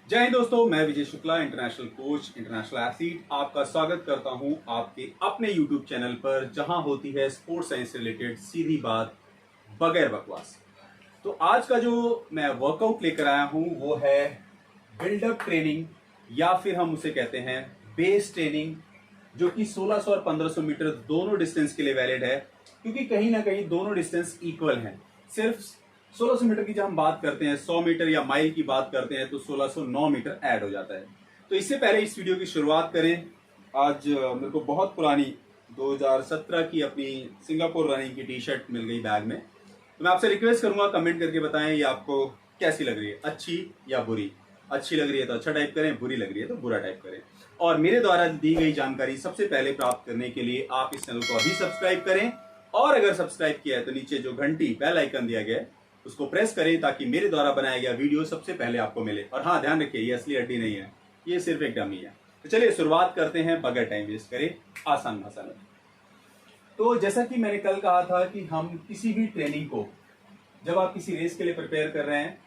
जय हिंद दोस्तों, मैं Vijay Shukla, international coach, international athlete, आपका स्वागत करता हूं आपके अपने यूट्यूब चैनल पर, जहां होती है स्पोर्ट्स साइंस से रिलेटेड सीधी बात बगैर बकवास। तो आज का जो मैं वर्कआउट लेकर आया हूं वो है बिल्डअप ट्रेनिंग, या फिर हम उसे कहते हैं बेस ट्रेनिंग, जो कि 1600 और 1500 मीटर दोनों डिस्टेंस के लिए वैलिड है, क्योंकि कहीं ना कहीं दोनों डिस्टेंस इक्वल हैं। सिर्फ 1600 मीटर की जब हम बात करते हैं, 100 मीटर या माइल की बात करते हैं, तो 1609 मीटर ऐड हो जाता है। तो इससे पहले इस वीडियो की शुरुआत करें। आज मेरे को बहुत पुरानी 2017 की अपनी सिंगापुर रनिंग की टी शर्ट मिल गई बैग में। तो मैं आपसे रिक्वेस्ट करूंगा, कमेंट करके बताएं ये आपको कैसी लग रही है, अच्छी या बुरी। अच्छी लग रही है तो अच्छा टाइप करें, बुरी लग रही है तो बुरा टाइप करें। और मेरे द्वारा दी गई जानकारी सबसे पहले प्राप्त करने के लिए आप इस चैनल को अभी सब्सक्राइब करें, और अगर सब्सक्राइब किया है तो नीचे जो घंटी बेल आइकन दिया गया है उसको प्रेस करें, ताकि मेरे द्वारा बनाया गया वीडियो सबसे पहले आपको मिले। और हाँ, ध्यान रखिए, ये असली हड्डी नहीं है, ये सिर्फ एक डमी है। तो चलिए शुरुआत करते हैं बगैर टाइम वेस्ट करे, आसान भाषा में। तो जैसा कि मैंने कल कहा था कि हम किसी भी ट्रेनिंग को, जब आप किसी रेस के लिए प्रिपेयर कर रहे हैं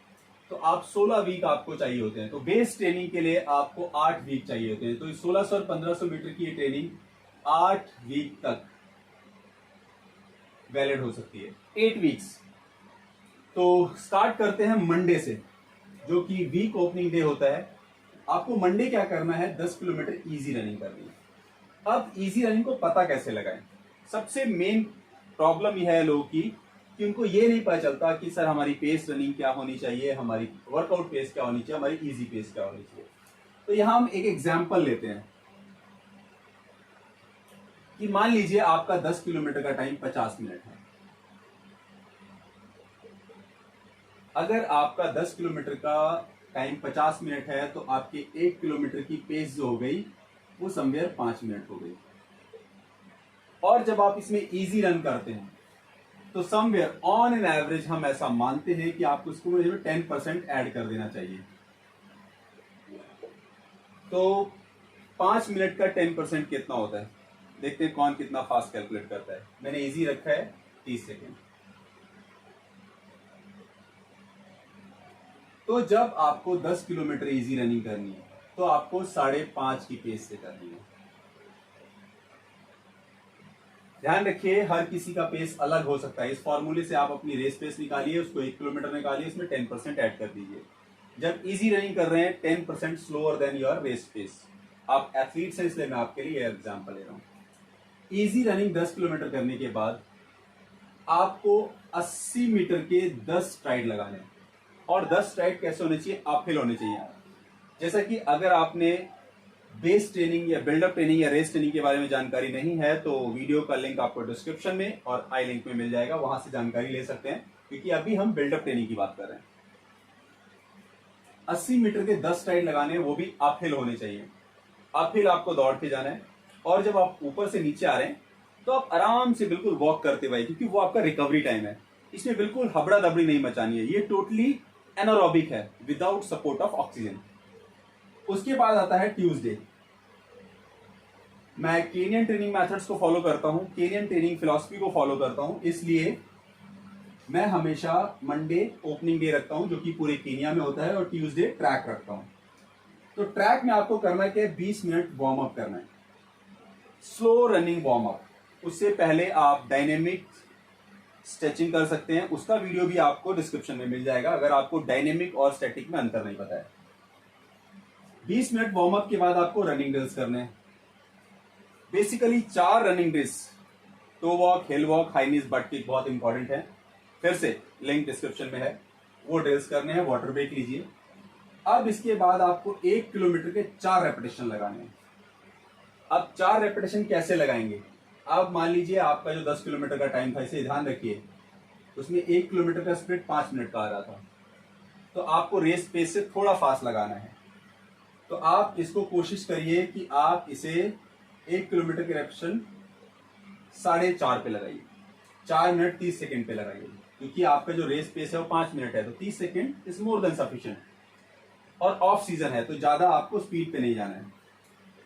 तो आप 16 वीक आपको चाहिए होते हैं। तो बेस ट्रेनिंग के लिए आपको 8 वीक चाहिए होते हैं। तो 1600 और 1500 मीटर की ये ट्रेनिंग 8 वीक तक वैलिड हो सकती है, 8 वीक्स। तो स्टार्ट करते हैं मंडे से, जो कि वीक ओपनिंग डे होता है। आपको मंडे क्या करना है, 10 किलोमीटर इजी रनिंग करनी है। अब इजी रनिंग को पता कैसे लगाएं? सबसे मेन प्रॉब्लम यह है लोगों की कि उनको ये नहीं पता चलता कि सर हमारी पेस रनिंग क्या होनी चाहिए, हमारी वर्कआउट पेस क्या होनी चाहिए, हमारी इजी पेस क्या होनी चाहिए। तो यहां हम एक एग्जाम्पल लेते हैं कि मान लीजिए आपका 10 किलोमीटर का टाइम 50 मिनट है। अगर आपका 10 किलोमीटर का टाइम 50 मिनट है तो आपके 1 किलोमीटर की पेस जो हो गई वो समवेयर 5 मिनट हो गई। और जब आप इसमें इजी रन करते हैं तो समवेयर ऑन एन एवरेज हम ऐसा मानते हैं कि आपको इसको 10% ऐड कर देना चाहिए। तो 5 मिनट का 10% कितना होता है, देखते हैं कौन कितना फास्ट कैलकुलेट करता है। मैंने इजी रखा है 30 सेकेंड। तो जब आपको 10 किलोमीटर इजी रनिंग करनी है तो आपको 5.5 की पेस से करनी है। ध्यान रखिए, हर किसी का पेस अलग हो सकता है। इस फॉर्मूले से आप अपनी रेस पेस निकालिए, उसको 1 किलोमीटर निकालिए, इसमें 10% ऐड कर दीजिए। जब इजी रनिंग कर रहे हैं 10% slower than your race pace. आप एथलीट्स हैं इसलिए मैं आपके लिए एग्जाम्पल ले रहा हूं। इजी रनिंग 10 किलोमीटर करने के बाद आपको 80 मीटर के 10 स्ट्राइड लगाने हैं। और 10 स्ट्राइड कैसे होने चाहिए, अपहिल होने चाहिए। जैसा कि अगर आपने बेस ट्रेनिंग या बिल्डअप ट्रेनिंग या रेस ट्रेनिंग के बारे में जानकारी नहीं है तो वीडियो का लिंक आपको डिस्क्रिप्शन में और आई लिंक में मिल जाएगा, वहां से जानकारी ले सकते हैं, क्योंकि अभी हम बिल्डअप ट्रेनिंग की बात कर रहे हैं। 80 मीटर के 10 स्ट्राइड लगाने हैं, वो भी अपहिल होने चाहिए। अपहिल आपको दौड़ के जाना है, और जब आप ऊपर से नीचे आ रहे हैं तो आप आराम से बिल्कुल वॉक करते हुए, क्योंकि वो आपका रिकवरी टाइम है। इसमें बिल्कुल हबड़ा दबड़ी नहीं मचानी है, ये टोटली एनारोबिक है, विदाउट सपोर्ट ऑफ ऑक्सीजन। उसके बाद आता है ट्यूसडे। मैं केनियन ट्रेनिंग मेथड्स को फॉलो करता हूं, केनियन ट्रेनिंग फिलॉसफी को फॉलो करता हूं, इसलिए मैं हमेशा मंडे ओपनिंग डे रखता हूं, जो कि पूरे केनिया में होता है, और ट्यूसडे ट्रैक रखता हूं। तो ट्रैक में आपको करना है कि 20 मिनट वार्म अप करना है, स्लो रनिंग वार्म अप। उससे पहले आप डायनेमिक स्ट्रेचिंग कर सकते हैं, उसका वीडियो भी आपको डिस्क्रिप्शन में मिल जाएगा, अगर आपको डायनेमिक और स्टैटिक में अंतर नहीं पता है। 20 मिनट वार्म अप के बाद आपको रनिंग ड्रिल्स करने हैं। Basically 4 running drills, toe walk, hill walk, high knees, butt kick, बहुत इंपॉर्टेंट है। फिर से लिंक डिस्क्रिप्शन में है, वो ड्रिल्स करने हैं। वाटर ब्रेक लीजिए। अब इसके बाद आपको 1 किलोमीटर के 4 रेपिटेशन लगाने हैं। अब 4 रेपिटेशन कैसे लगाएंगे? अब मान लीजिए आपका जो 10 किलोमीटर का टाइम था, इसे ध्यान रखिए, उसमें 1 किलोमीटर का स्प्लिट 5 मिनट का आ रहा था, तो आपको रेस पेस से थोड़ा फास्ट लगाना है। तो आप इसको कोशिश करिए कि आप इसे 1 किलोमीटर के रेपिटेशन 4.5 पे लगाइए, 4 मिनट 30 सेकेंड पे लगाइए, क्योंकि आपका जो रेस पेस है वो 5 मिनट है, तो 30 second is more than sufficient. और ऑफ सीजन है तो ज्यादा आपको स्पीड पे नहीं जाना है।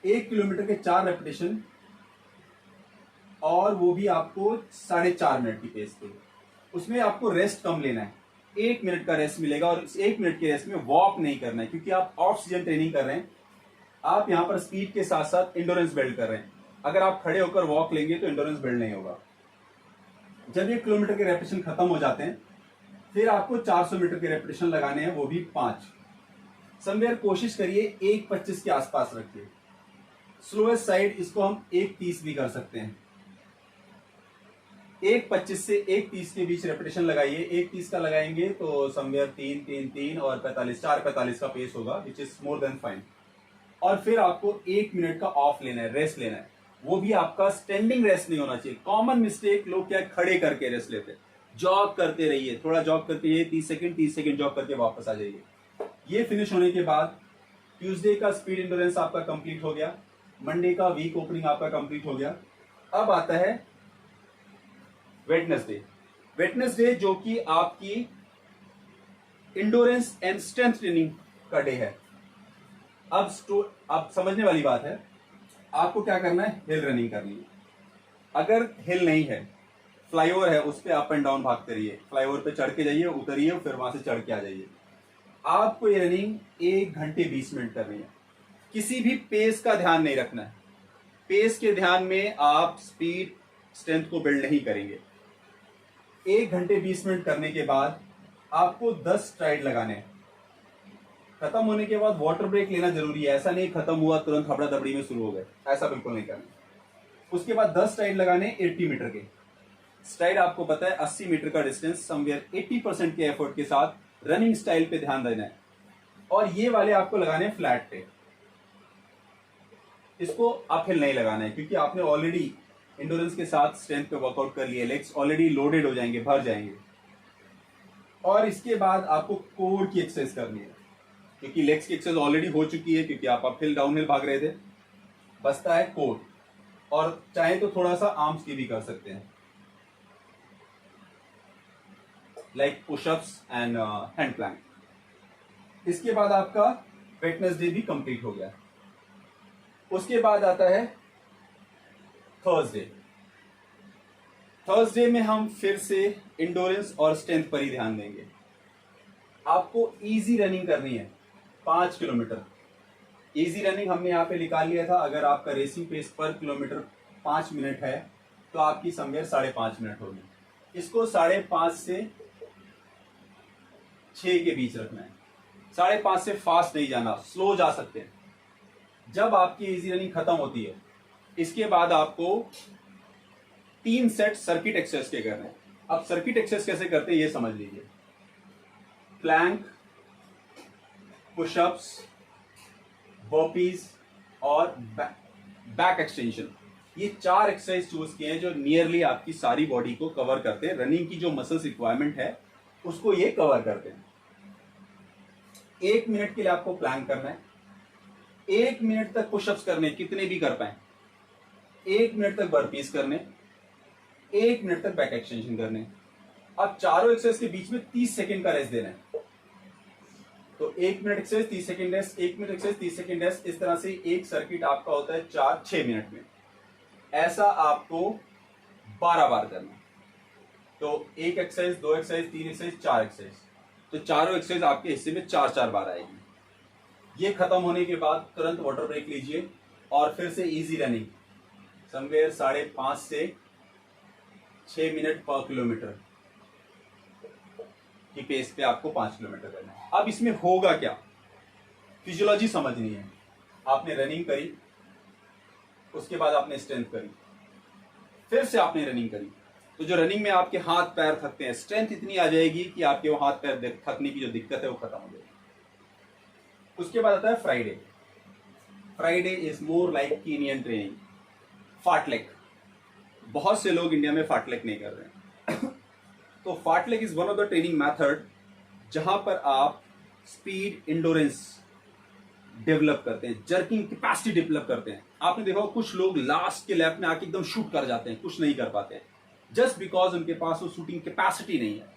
1 किलोमीटर के 4 रेपिटेशन, और वो भी आपको 4.5 मिनट की पेस पे। उसमें आपको रेस्ट कम लेना है, 1 मिनट का रेस्ट मिलेगा और इस 1 मिनट के रेस्ट में वॉक नहीं करना है, क्योंकि आप ऑफ सीजन ट्रेनिंग कर रहे हैं। आप यहाँ पर स्पीड के साथ साथ इंडोरेंस बिल्ड कर रहे हैं। अगर आप खड़े होकर वॉक लेंगे तो इंडोरेंस बिल्ड नहीं होगा। जब 1 किलोमीटर के रेपिटेशन खत्म हो जाते हैं, फिर आपको 400 मीटर के रेपिटेशन लगाने हैं, वो भी 5। समवेयर कोशिश करिए 1:25 के आसपास रखिए। स्लोएस्ट साइड इसको हम 1:30 भी कर सकते हैं। 1:25 से 1:30 के बीच रेपिटेशन लगाइए। 1:30 का लगाएंगे तो समवेयर 3 और 4:45 का पेस होगा, which is more than fine. और फिर आपको 1 मिनट का ऑफ लेना है, रेस्ट लेना है। वो भी आपका स्टैंडिंग रेस्ट नहीं होना चाहिए। कॉमन मिस्टेक लोग क्या खड़े करके रेस्ट लेते हैं। जॉग करते रहिए, थोड़ा जॉग करते रहिए, 30 सेकंड जॉग करके वापस आ जाइए। ये फिनिश होने के बाद ट्यूसडे का स्पीड इंडोरेंस आपका कंप्लीट हो गया, मंडे का वीक ओपनिंग आपका कंप्लीट हो गया। अब आता है वेडनेसडे जो कि आपकी इंडोरेंस एंड स्ट्रेंथ ट्रेनिंग का डे है। अब समझने वाली बात है, आपको क्या करना है, हिल रनिंग करनी है। अगर हिल नहीं है, फ्लाईओवर है, उस पर अप एंड डाउन भागते रहिए। फ्लाईओवर पे चढ़ के जाइए, उतरिए, फिर वहां से चढ़ के आ जाइए। आपको ये रनिंग 1 घंटे 20 मिनट करनी है। किसी भी पेस का ध्यान नहीं रखना है। पेस के ध्यान में आप स्पीड स्ट्रेंथ को बिल्ड नहीं करेंगे। 1 घंटे 20 मिनट करने के बाद आपको 10 स्ट्राइड लगाने हैं। खत्म होने के बाद वाटर ब्रेक लेना जरूरी है। ऐसा नहीं खत्म हुआ तुरंत हबड़ा दबड़ी में शुरू हो गए, ऐसा बिल्कुल नहीं करना। उसके बाद 10 स्ट्राइड लगाने 80 मीटर के। स्ट्राइड आपको पता है 80 मीटर का डिस्टेंस, समवेयर 80% के एफर्ट के साथ रनिंग स्टाइल पे ध्यान देना है। और ये वाले आपको लगाने हैं फ्लैट पे। इसको अपहिल नहीं लगाना है, क्योंकि आपने ऑलरेडी इंडोरेंस के साथ स्ट्रेंथ पे वर्कआउट कर लिया। लेग्स ऑलरेडी लोडेड हो जाएंगे, भर जाएंगे। और इसके बाद आपको कोर की एक्सरसाइज करनी है, क्योंकि लेग्स की एक्सरसाइज ऑलरेडी हो चुकी है, क्योंकि आप अपहिल डाउनहिल भाग रहे थे। बचता है कोर, और चाहे तो थोड़ा सा आर्म्स की भी कर सकते हैं, like pushups and hand plank. इसके बाद आपका वेडनेसडे भी कंप्लीट हो गया। उसके बाद आता है थर्सडे में हम फिर से इंडोरेंस और स्ट्रेंथ पर ही ध्यान देंगे। आपको इजी रनिंग करनी है, 5 किलोमीटर। इजी रनिंग हमने यहाँ पे निकाल लिया था। अगर आपका रेसिंग पेस पर किलोमीटर 5 मिनट है तो आपकी समवेयर 5.5 मिनट होगी। इसको 5.5 से 6 के बीच रखना है। 5.5 से फास्ट नहीं जाना, स्लो जा सकते हैं। जब आपकी इजी रनिंग खत्म होती है, इसके बाद आपको 3 सेट सर्किट एक्सरसाइज के करने हैं। अब सर्किट एक्सरसाइज कैसे करते हैं ये समझ लीजिए। प्लैंक, पुशअप्स, बर्पीज और बैक एक्सटेंशन, ये 4 एक्सरसाइज चूज किए हैं जो नियरली आपकी सारी बॉडी को कवर करते हैं। रनिंग की जो मसल्स रिक्वायरमेंट है उसको ये कवर करते हैं। 1 मिनट के लिए आपको प्लैंक करना है। 1 मिनट तक पुशअप्स करने, कितने भी कर पाए। 1 मिनट तक बर्पीज करने, 1 मिनट तक बैक एक्सटेंशन करने। अब चारों एक्सरसाइज के बीच में 30 सेकंड का रेस्ट देना है। तो 1 minute exercise, 30 second rest, 1 minute exercise, 30 second rest. इस तरह से एक सर्किट आपका होता है 4-6 मिनट में। ऐसा आपको 12 बार करना। तो 1 एक्सरसाइज, 2 एक्सरसाइज, 3 एक्सरसाइज, 4 एक्सरसाइज। तो चारों एक्सरसाइज आपके हिस्से में 4-4 बार आएगी। ये खत्म होने के बाद तुरंत वाटर ब्रेक लीजिए और फिर से इजी रनिंग, समवेयर 5.5 से 6 मिनट पर किलोमीटर की पेस पे आपको 5 किलोमीटर करना है। अब इसमें होगा क्या, फिजियोलॉजी समझनी है। आपने रनिंग करी, उसके बाद आपने स्ट्रेंथ करी, फिर से आपने रनिंग करी, तो जो रनिंग में आपके हाथ पैर थकते हैं, स्ट्रेंथ इतनी आ जाएगी कि आपके वो हाथ पैर थकने की जो दिक्कत है वो खत्म हो जाएगी। उसके बाद आता है Friday is more like Kenyan training, fartlek. बहुत से लोग इंडिया में फार्टलेग नहीं कर रहे हैं। तो fartlek is one of the training method जहां पर आप स्पीड इंडोरेंस डेवलप करते हैं, जर्किंग कैपेसिटी डेवलप करते हैं। आपने देखा कुछ लोग लास्ट के लैप में आके एकदम शूट कर जाते हैं, कुछ नहीं कर पाते हैं, जस्ट बिकॉज उनके पास वो शूटिंग कैपेसिटी नहीं है।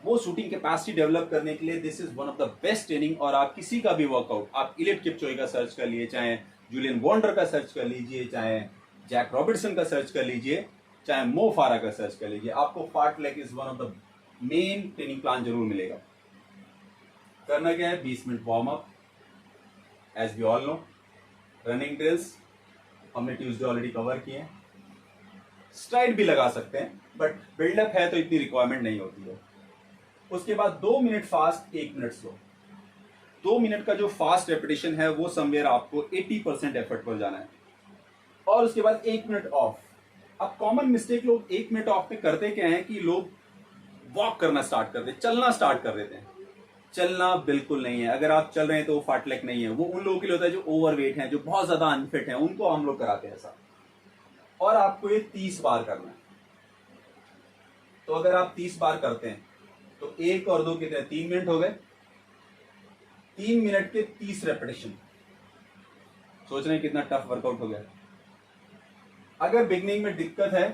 वो शूटिंग कैपेसिटी डेवलप करने के लिए this is one of the best training. और आप किसी का भी वर्कआउट, आप इलियट किपचोगे का सर्च कर लीजिए, चाहे जूलियन वॉन्डर का सर्च कर लीजिए, चाहे जैक रॉबर्टसन का सर्च कर लीजिए, चाहे मो फारा का सर्च कर लीजिए, आपको fartlek is one of the main training plan जरूर मिलेगा। करना क्या है, 20 minute warm up as we all know, running drills हमने ट्यूसडे ऑलरेडी कवर किए हैं, स्ट्राइड भी लगा सकते हैं बट बिल्डअप है तो इतनी रिक्वायरमेंट नहीं होती है। उसके बाद 2 minute fast 1 minute slow. 2 minute का जो फास्ट रेपिटेशन है वो समवेयर आपको 80% एफर्ट पर जाना है, और उसके बाद 1 मिनट ऑफ। अब कॉमन मिस्टेक लोग 1 मिनट ऑफ में करते क्या है कि लोग वॉक करना स्टार्ट कर देते, चलना स्टार्ट कर देते हैं। चलना बिल्कुल नहीं है, अगर आप चल रहे हैं तो वो फाटलेक नहीं है, वो उन लोगों के लिए होता है जो ओवरवेट हैं, जो बहुत ज्यादा अनफिट हैं, उनको हम लोग कराते हैं ऐसा। और आपको ये 30 बार करना है। तो अगर आप 30 बार करते हैं तो 1 और 2 कितने, 3 मिनट हो गए। 3 मिनट के 30 रेपिटेशन, सोच रहे हैं कितना टफ वर्कआउट हो गया। अगर बिगनिंग में दिक्कत है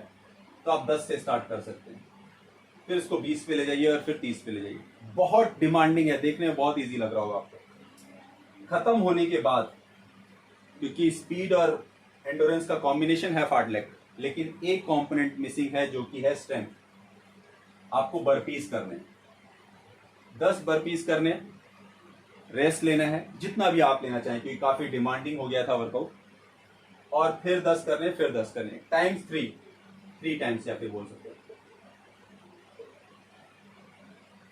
तो आप 10 से स्टार्ट कर सकते हैं, फिर इसको 20 पे ले जाइए और फिर 30 पे ले जाइए। बहुत डिमांडिंग है, देखने में बहुत इजी लग रहा होगा आपको। खत्म होने के बाद, क्योंकि स्पीड और एंडोरेंस का कॉम्बिनेशन है फार्टलेग, लेकिन एक कंपोनेंट मिसिंग है जो कि है स्ट्रेंथ। आपको बर्पीज करने, 10 बर्पीज करने, रेस्ट लेना है जितना भी आप लेना चाहें क्योंकि काफी डिमांडिंग हो गया था वर्कआउट, और फिर 10 करने, फिर 10 करने, टाइम्स 3 टाइम्स या फिर बोल सकते हैं।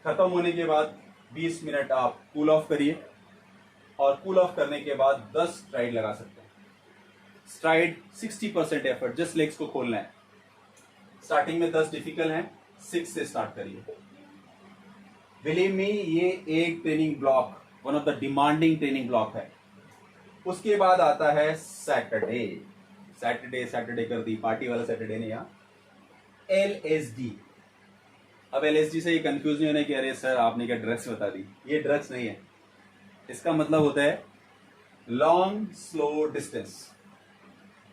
खत्म होने के बाद 20 मिनट आप कूल ऑफ करिए, और कूल ऑफ करने के बाद 10 स्ट्राइड लगा सकते हैं। स्ट्राइड 60% एफर्ट, जस्ट लेग्स को खोलना है। स्टार्टिंग में 10 डिफिकल्ट हैं, 6 से स्टार्ट करिए। बिलीव मी, ये एक training block, one of the demanding training block है। उसके बाद आता है सैटरडे। सैटरडे कर दी, पार्टी वाला सैटरडे नहीं, यहाँ LSD। अब LSD से ये कंफ्यूज नहीं होना कि अरे सर आपने क्या ड्रग्स बता दी। ये ड्रग्स नहीं है, इसका मतलब होता है लॉन्ग स्लो डिस्टेंस।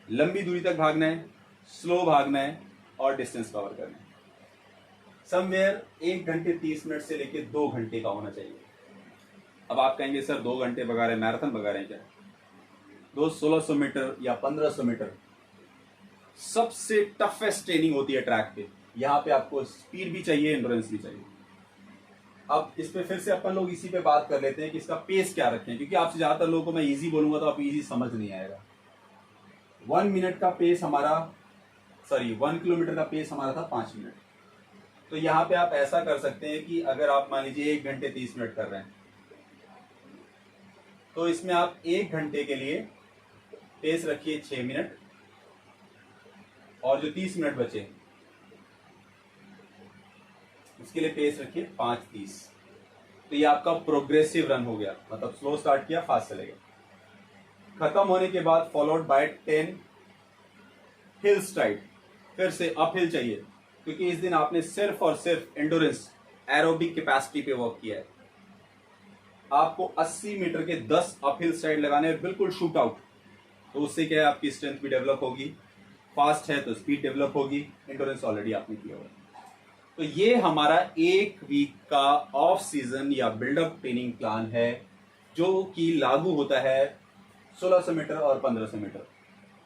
लंबी दूरी तक भागना है, स्लो भागना है और डिस्टेंस कवर करना है। समवेयर 1 घंटे 30 मिनट से लेके 2 घंटे का होना चाहिए। अब आप कहेंगे सर 2 घंटे भगा रहे हैं, मैराथन भगा रहे हैं क्या? 1600 मीटर या 1500 मीटर सबसे टफेस्ट ट्रेनिंग होती है ट्रैक पे। यहाँ पे आपको स्पीड भी चाहिए, एंड्योरेंस भी चाहिए। अब इस पे फिर से अपन लोग इसी पे बात कर लेते हैं कि इसका पेस क्या रखें, क्योंकि आपसे ज्यादातर लोगों को मैं इजी बोलूंगा तो आप इजी समझ नहीं आएगा। 1 मिनट का पेस हमारा, 1 किलोमीटर का पेस हमारा था 5 मिनट। तो यहाँ पे आप ऐसा कर सकते हैं कि अगर आप मान लीजिए 1 घंटे 30 मिनट कर रहे हैं, तो इसमें आप 1 घंटे के लिए पेस रखिए 6 मिनट, और जो 30 मिनट बचे उसके लिए पेस रखिए 5:30। तो ये आपका प्रोग्रेसिव रन हो गया, मतलब स्लो स्टार्ट किया, फास्ट चलेगा। खत्म होने के बाद फॉलोड बाय 10 हिल स्ट्राइड। फिर से अप हिल चाहिए, क्योंकि इस दिन आपने सिर्फ और सिर्फ एंडोरेंस एरोबिक कैपेसिटी पे वर्क किया है। आपको 80 मीटर के 10 अप हिल स्ट्राइड लगाने हैं, बिल्कुल शूट आउट। तो उससे क्या है, आपकी स्ट्रेंथ भी डेवलप होगी, फास्ट है तो स्पीड डेवलप होगी, एंडोरेंस ऑलरेडी आपने किया हुआ है। तो ये हमारा 1 वीक का ऑफ सीजन या बिल्डअप ट्रेनिंग प्लान है, जो कि लागू होता है 1600 मीटर और 1500 मीटर।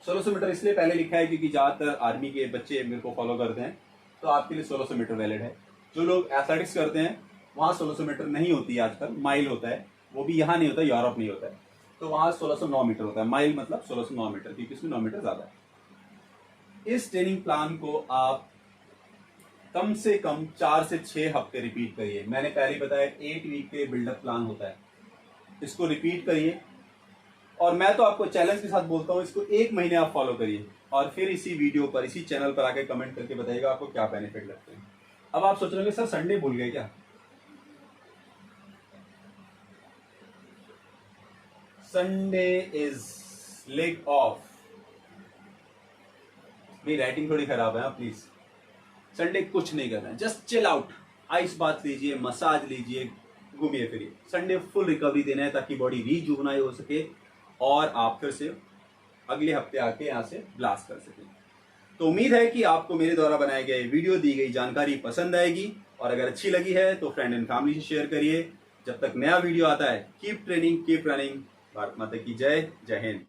1600 मीटर इसलिए पहले लिखा है क्योंकि ज्यादातर आर्मी के बच्चे मेरे को फॉलो करते हैं, तो आपके लिए 1600 मीटर वैलिड है। जो लोग एथलेटिक्स करते हैं वहां 1600 मीटर नहीं होती है, आजकल माइल होता है, वो भी यहाँ नहीं होता, यूरोप नहीं होता है, तो वहां 1609 मीटर होता है। माइल मतलब 1609 मीटर, क्योंकि इसमें 9 मीटर ज्यादा है। इस ट्रेनिंग प्लान को आप कम से कम 4 से 6 हफ्ते रिपीट करिए। मैंने पहले बताया 8 वीक के बिल्डअप प्लान होता है, इसको रिपीट करिए। और मैं तो आपको चैलेंज के साथ बोलता हूं, इसको 1 महीने आप फॉलो करिए, और फिर इसी वीडियो पर, इसी चैनल पर आके कमेंट करके बताइएगा आपको क्या बेनिफिट लगते हैं। अब आप सोच रहे होंगे सर संडे भूल गए क्या? Sunday is leg of. मेरी राइटिंग थोड़ी खराब है, प्लीज। संडे कुछ नहीं करना है, just chill out, ice bath लीजिए, मसाज लीजिए, घूमिए फिरिए। संडे फुल रिकवरी देना है ताकि बॉडी रीजुवनाइज हो सके और आप फिर से अगले हफ्ते आके यहाँ से ब्लास्ट कर सकें। तो उम्मीद है कि आपको मेरे द्वारा बनाए गए वीडियो, दी गई जानकारी पसंद आएगी, और अगर अच्छी लगी है तो फ्रेंड एंड फैमिली से शेयर करिए। जब तक नया वीडियो आता है, keep training, keep running. Bharat माता की जय, जय हिंद।